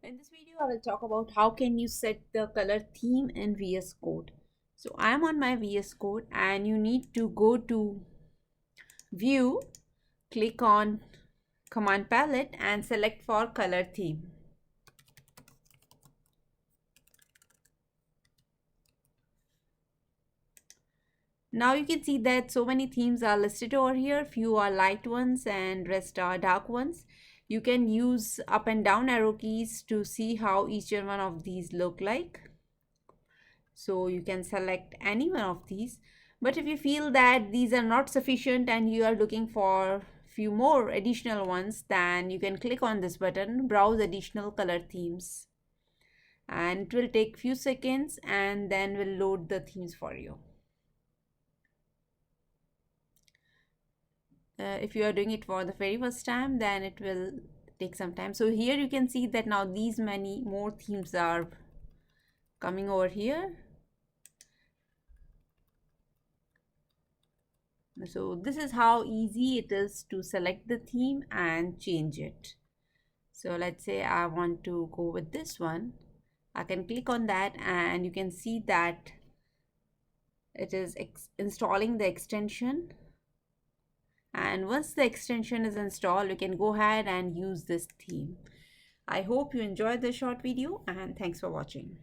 In this video, I will talk about how can you set the color theme in VS Code. So I am on my VS Code and you need to go to View, click on Command Palette and select for color theme. Now you can see that so many themes are listed over here. Few are light ones and rest are dark ones. You can use up and down arrow keys to see how each one of these look like. So you can select any one of these. But if you feel that these are not sufficient and you are looking for few more additional ones, then you can click on this button, browse additional color themes. And it will take few seconds and then will load the themes for you. If you are doing it for the very first time, then it will take some time. So here you can see that now these many more themes are coming over here. So this is how easy it is to select the theme and change it. So let's say I want to go with this one. I can click on that and you can see that it is installing the extension. And once the extension is installed, you can go ahead and use this theme. I hope you enjoyed this short video and thanks for watching.